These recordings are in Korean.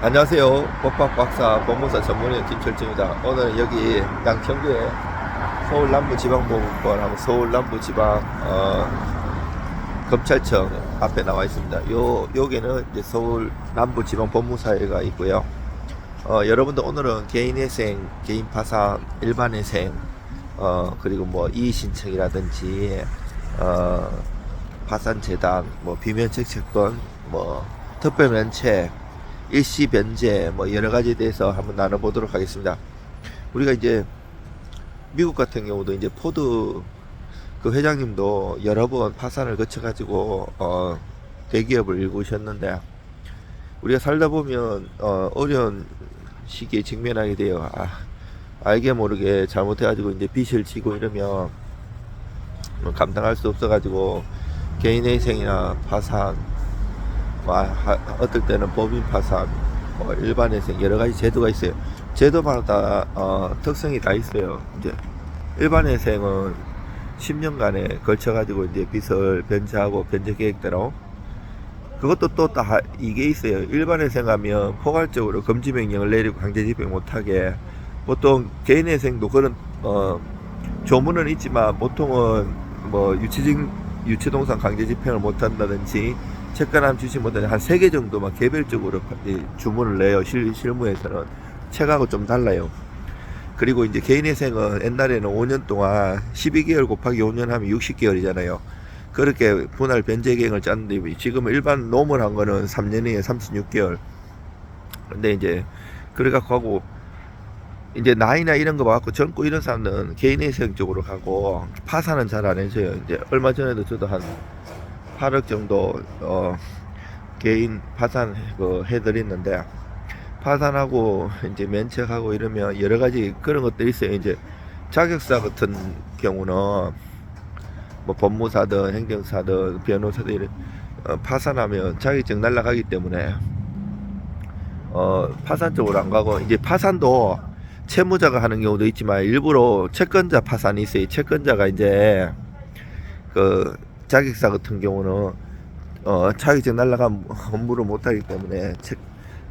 안녕하세요. 법학 박사 법무사 전문의 김철중입니다. 오늘 여기 양천구에 서울 남부지방법원하고 서울 남부지방 검찰청 앞에 나와 있습니다. 여기는 이제 서울 남부지방법무사회가 있고요. 여러분들 오늘은 개인회생, 개인 파산, 일반회생, 그리고 뭐 이의신청이라든지 파산재단, 뭐 비면책채권, 뭐 특별면책, 일시 변제, 뭐 여러 가지에 대해서 한번 나눠보도록 하겠습니다. 우리가 이제 미국 같은 경우도 이제 포드 그 회장님도 여러 번 파산을 거쳐가지고 대기업을 일구셨는데, 우리가 살다 보면 어려운 시기에 직면하게 돼요. 알게 모르게 잘못해가지고 이제 빚을 지고 이러면 감당할 수 없어가지고 개인회생이나 파산, 어떨 때는 법인 파산, 일반회생 여러 가지 제도가 있어요. 제도마다 특성이 다 있어요. 이제 일반회생은 10년간에 걸쳐가지고 이제 빚을 변제하고 변제 계획대로, 그것도 또 다 이게 있어요. 일반회생하면 포괄적으로 금지 명령을 내리고 강제 집행 못하게, 보통 개인회생도 그런 조문은 있지만 보통은 뭐 유치동산 강제 집행을 못한다든지 채권함 주시 못하는 한 3개 정도만 개별적으로 주문을 내요. 실무에서는 책하고 좀 달라요. 그리고 이제 개인회생은 옛날에는 5년 동안 12개월 곱하기 5년 하면 60개월이잖아요. 그렇게 분할 변제 계획을 짰는데, 지금 일반 노멀 한 거는 3년이에요. 36개월. 근데 이제 그래갖고 하고, 이제 나이나 이런 거 봐갖고 젊고 이런 사람들은 개인회생 쪽으로 가고 파산은 잘 안 해줘요. 이제 얼마 전에도 저도 한 8억 정도 개인 파산 해드렸는데, 파산하고 이제 면책하고 이러면 여러 가지 그런 것들이 있어요. 이제 자격사 같은 경우는 뭐 법무사든 행정사든 변호사든 이런 파산하면 자격증 날라가기 때문에 파산 쪽으로 안 가고, 이제 파산도 채무자가 하는 경우도 있지만 일부러 채권자 파산이 있어요. 채권자가 이제 그 자격사 같은 경우는 자격증 날라가면 업무를 못하기 때문에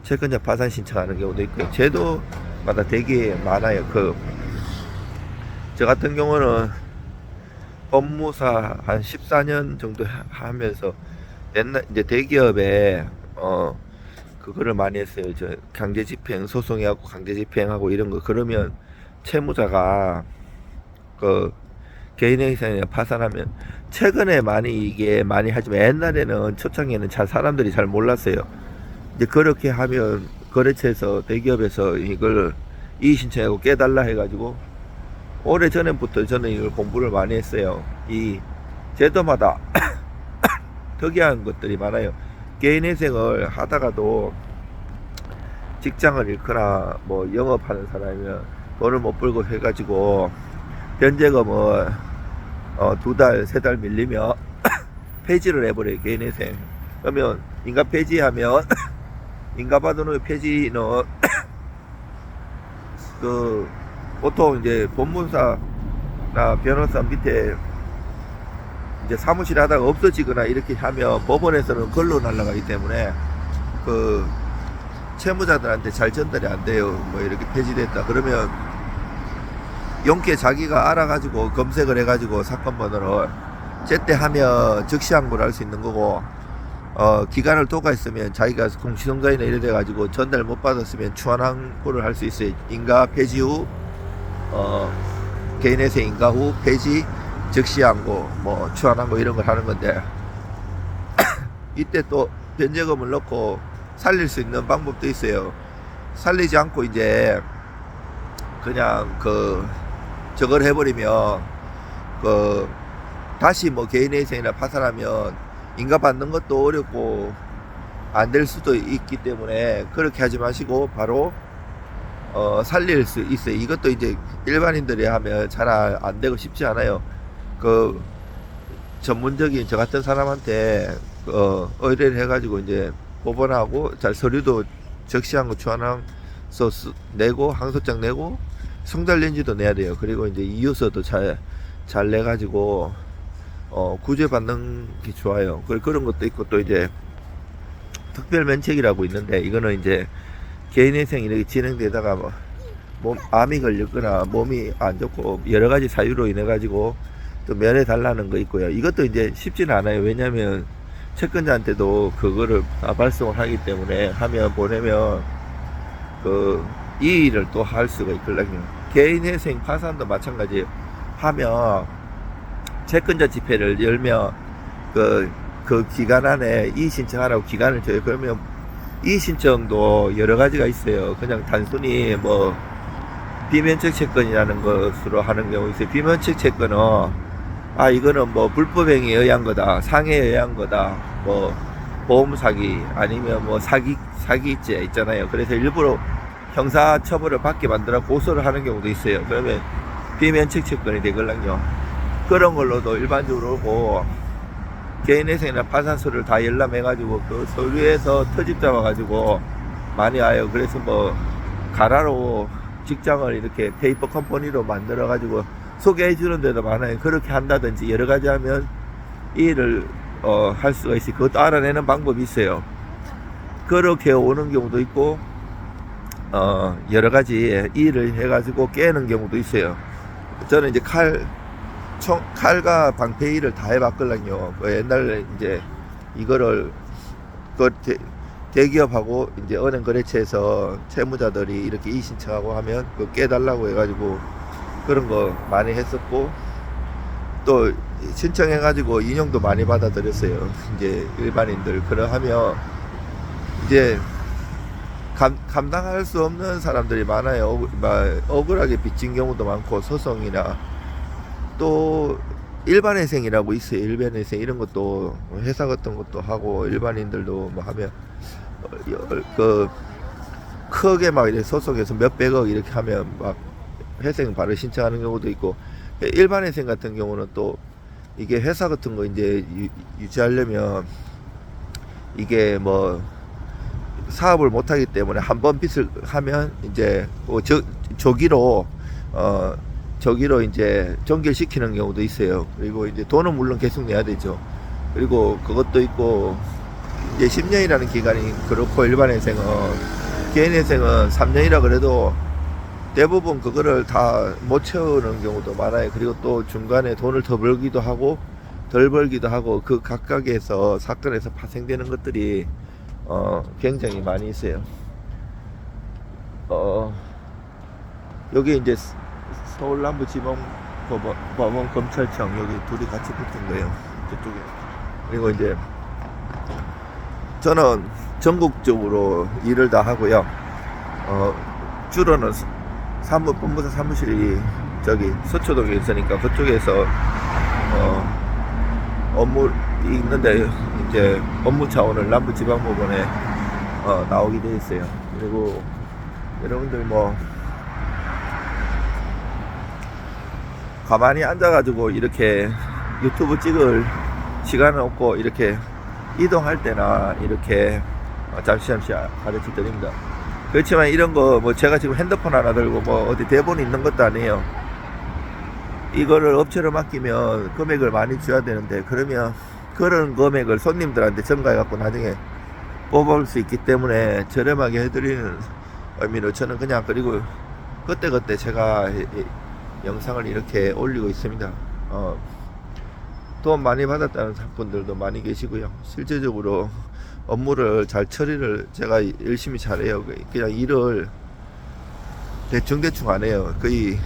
채권자 파산 신청하는 경우도 있고, 제도마다 되게 많아요. 저 같은 경우는 법무사 한 14년 정도 하면서 옛날 이제 대기업에 그거를 많이 했어요. 저 강제 집행 소송해갖고 강제 집행하고 이런 거, 그러면 채무자가 개인회생이나 파산하면, 최근에 이게 많이 하지만 옛날에는 초창기에는 사람들이 잘 몰랐어요. 이제 그렇게 하면 거래처에서 대기업에서 이걸 이의신청하고 깨달라 해가지고 오래 전부터 저는 이걸 공부를 많이 했어요. 이 제도마다 특이한 것들이 많아요. 개인회생을 하다가도 직장을 잃거나 뭐 영업하는 사람이면 돈을 못 벌고 해가지고 변제금을 2달, 3달 밀리면 폐지를 해버려요. 개인회생. 그러면 인가 폐지하면 인가 받은 후에 폐지는 보통 이제 법무사나 변호사 밑에 이제 사무실 하다가 없어지거나 이렇게 하면 법원에서는 걸로 날아가기 때문에 채무자들한테 잘 전달이 안 돼요. 뭐 이렇게 폐지됐다 그러면 용케 자기가 알아가지고 검색을 해가지고 사건 번호를 제때 하면 즉시 항고를 할 수 있는 거고, 기간을 도과했으면 자기가 공시송가이나 이래 돼가지고 전달 못 받았으면 추한 항고를 할 수 있어요. 인가 폐지 후 개인회생 인가 후 폐지 즉시 항고, 뭐 추한 항고 이런 걸 하는 건데, 이때 또 변제금을 넣고 살릴 수 있는 방법도 있어요. 살리지 않고 이제 그냥 저걸 해버리면 다시 뭐 개인회생이나 파산하면 인가 받는 것도 어렵고 안 될 수도 있기 때문에 그렇게 하지 마시고 바로 살릴 수 있어요. 이것도 이제 일반인들이 하면 잘 안 되고 쉽지 않아요. 전문적인 저 같은 사람한테 의뢰를 해가지고 이제 법원하고 잘 서류도 적시한 거 추한항소 내고 항소장 내고 성달렌지도 내야 돼요. 그리고 이제 이유서도 잘 내가지고 구제받는 게 좋아요. 그런 것도 있고, 또 이제 특별면책이라고 있는데, 이거는 이제 개인회생이 이렇게 진행되다가 뭐 암이 걸렸거나 몸이 안 좋고 여러 가지 사유로 인해 가지고 또 면회 달라는 거 있고요. 이것도 이제 쉽지는 않아요. 왜냐하면 채권자한테도 그거를 발송을 하기 때문에 하면 보내면 그 이의를 또 할 수가 있거든요. 개인회생 파산도 마찬가지예요. 하면 채권자 집회를 열면 그 기간 안에 이의 신청하라고 기간을 줘요. 그러면 이의 신청도 여러 가지가 있어요. 그냥 단순히 뭐 비면책 채권이라는 것으로 하는 경우 있어요. 비면책 채권은 이거는 뭐 불법행위에 의한 거다, 상해에 의한 거다, 뭐 보험 사기 아니면 뭐 사기죄 있잖아요. 그래서 일부러 형사 처벌을 받게 만들어 고소를 하는 경우도 있어요. 그러면 비면책 채권이 되걸랑요. 그런 걸로도 일반적으로 뭐 개인회생이나 파산서를 다 열람해가지고 그 서류에서 터집 잡아가지고 많이 와요. 그래서 뭐 가라로 직장을 이렇게 페이퍼 컴퍼니로 만들어가지고 소개해 주는 데도 많아요. 그렇게 한다든지 여러 가지 하면 일을 할 수가 있어요. 그것도 알아내는 방법이 있어요. 그렇게 오는 경우도 있고 여러 가지 일을 해가지고 깨는 경우도 있어요. 저는 이제 칼과 방패 일을 다 해봤거든요. 옛날에 이제 이거를 대기업하고 이제 은행 거래처에서 채무자들이 이렇게 이의 신청하고 하면 그 깨달라고 해가지고 그런 거 많이 했었고, 또 신청해가지고 인용도 많이 받아들였어요. 이제 일반인들 그러하면 이제 감당할 수 없는 사람들이 많아요. 억울하게 빚진 경우도 많고, 소송이나 또 일반회생이라고 있어요. 일반회생 이런 것도 회사 같은 것도 하고 일반인들도 뭐 하면 그 크게 막 이렇게 소송해서 몇백억 이렇게 하면 막 회생 바로 신청하는 경우도 있고, 일반회생 같은 경우는 또 이게 회사 같은 거 이제 유지하려면 이게 뭐 사업을 못하기 때문에 한 번 빚을 하면 이제 조기로 이제 종결시키는 경우도 있어요. 그리고 이제 돈은 물론 계속 내야 되죠. 그리고 그것도 있고, 이제 10년이라는 기간이 그렇고, 일반회생은, 개인회생은 3년이라 그래도 대부분 그거를 다 못 채우는 경우도 많아요. 그리고 또 중간에 돈을 더 벌기도 하고 덜 벌기도 하고, 그 각각에서 사건에서 파생되는 것들이 굉장히 많이 있어요. 여기 이제 서울남부지방법원 검찰청 여기 둘이 같이 붙은 거예요. 저쪽에. 그리고 이제 저는 전국적으로 일을 다 하고요. 주로는 법무사 사무실이 저기 서초동에 있으니까 그쪽에서 업무 있는데 이제 업무 차원을 남부지방법원에 나오게 돼 있어요. 그리고 여러분들 뭐 가만히 앉아가지고 이렇게 유튜브 찍을 시간은 없고, 이렇게 이동할 때나 이렇게 잠시 가르쳐 드립니다. 그렇지만 이런 거 뭐 제가 지금 핸드폰 하나 들고 뭐 어디 대본이 있는 것도 아니에요. 이거를 업체로 맡기면 금액을 많이 줘야 되는데, 그러면 그런 금액을 손님들한테 전가해 갖고 나중에 뽑아올 수 있기 때문에 저렴하게 해드리는 의미로 저는 그냥, 그리고 그때그때 제가 영상을 이렇게 올리고 있습니다. 돈 많이 받았다는 분들도 많이 계시고요. 실제적으로 업무를 잘 처리를 제가 열심히 잘해요. 그냥 일을 대충 안 해요. 거의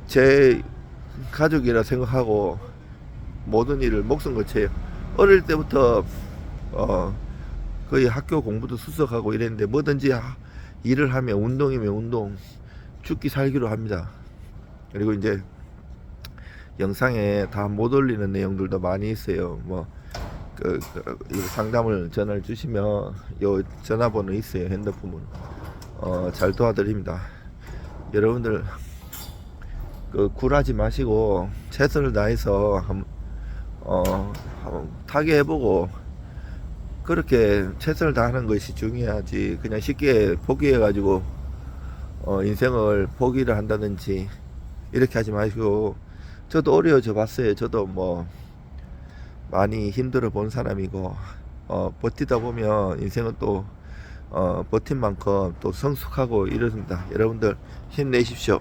제 가족이라 생각하고 모든 일을 목숨같이 해요. 어릴 때부터 거의 학교 공부도 수석하고 이랬는데, 뭐든지 일을 하면 운동이면 운동, 죽기 살기로 합니다. 그리고 이제 영상에 다 못 올리는 내용들도 많이 있어요. 뭐 상담을 전화를 주시면 요 전화번호 있어요. 핸드폰으로 잘 도와드립니다. 여러분들 굴하지 마시고 최선을 다해서 한번 타개해보고, 그렇게 최선을 다하는 것이 중요하지, 그냥 쉽게 포기해가지고 인생을 포기를 한다든지 이렇게 하지 마시고. 저도 어려워져 봤어요. 저도 뭐 많이 힘들어 본 사람이고, 버티다 보면 인생은 또 버틴 만큼 또 성숙하고 이렇습니다. 여러분들 힘내십시오.